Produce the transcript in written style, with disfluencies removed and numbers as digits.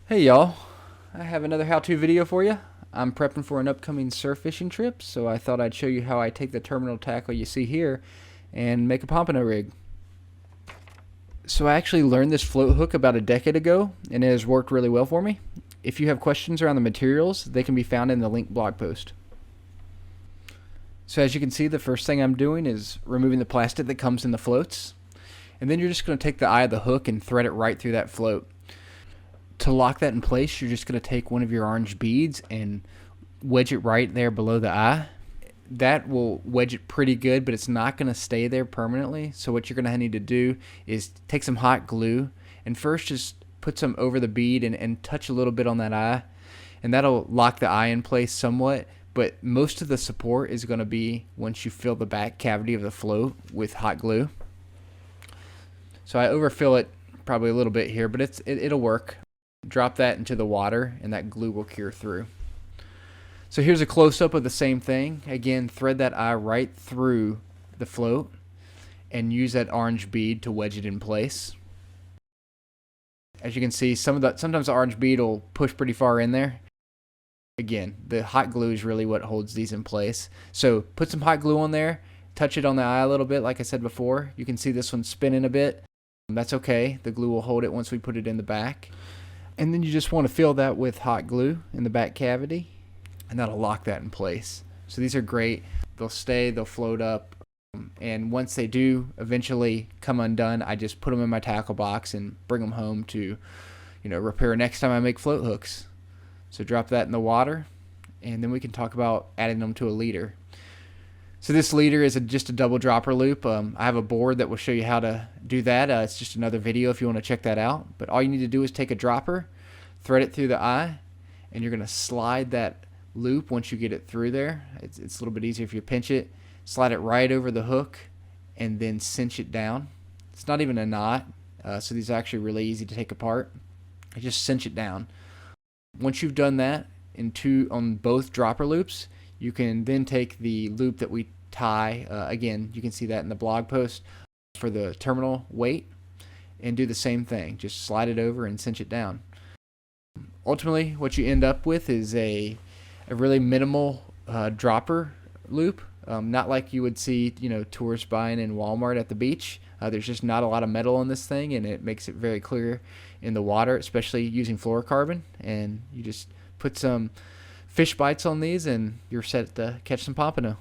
Hey y'all, I have another how-to video for you. I'm prepping for an upcoming surf fishing trip, so I thought I'd show you how I take the terminal tackle you see here and make a pompano rig. So I actually learned this float hook about a decade ago, and it has worked really well for me. If you have questions around the materials, they can be found in the link blog post. So as you can see, the first thing I'm doing is removing the plastic that comes in the floats, and then you're just going to take the eye of the hook and thread it right through that float. To lock that in place, you're just going to take one of your orange beads and wedge it right there below the eye. That will wedge it pretty good, but it's not going to stay there permanently. So what you're going to need to do is take some hot glue and first just put some over the bead and touch a little bit on that eye, and that'll lock the eye in place somewhat. But most of the support is going to be once you fill the back cavity of the float with hot glue. So I overfill it probably a little bit here, but it'll work. Drop that into the water and that glue will cure through. So here's a close-up of the same thing. Again, thread that eye right through the float and use that orange bead to wedge it in place. As you can see, sometimes the orange bead will push pretty far in there. Again, the hot glue is really what holds these in place. So put some hot glue on there, touch it on the eye a little bit like I said before. You can see this one spinning a bit. That's okay. The glue will hold it once we put it in the back. And then you just want to fill that with hot glue in the back cavity, and that'll lock that in place. So these are great. They'll stay, they'll float up, and once they do eventually come undone, I just put them in my tackle box and bring them home to, repair next time I make float hooks. So drop that in the water, and then we can talk about adding them to a leader. So this leader is just a double dropper loop. I have a board that will show you how to do that. It's just another video if you want to check that out. But all you need to do is take a dropper, thread it through the eye, and you're going to slide that loop once you get it through there. It's a little bit easier if you pinch it. Slide it right over the hook, and then cinch it down. It's not even a knot, so these are actually really easy to take apart. I just cinch it down. Once you've done that on both dropper loops, you can then take the loop that we tie, again, you can see that in the blog post, for the terminal weight, and do the same thing. Just slide it over and cinch it down. Ultimately, what you end up with is a really minimal dropper loop, not like you would see tourists buying in Walmart at the beach. There's just not a lot of metal on this thing, and it makes it very clear in the water, especially using fluorocarbon. And you just put some fish bites on these and you're set to catch some pompano.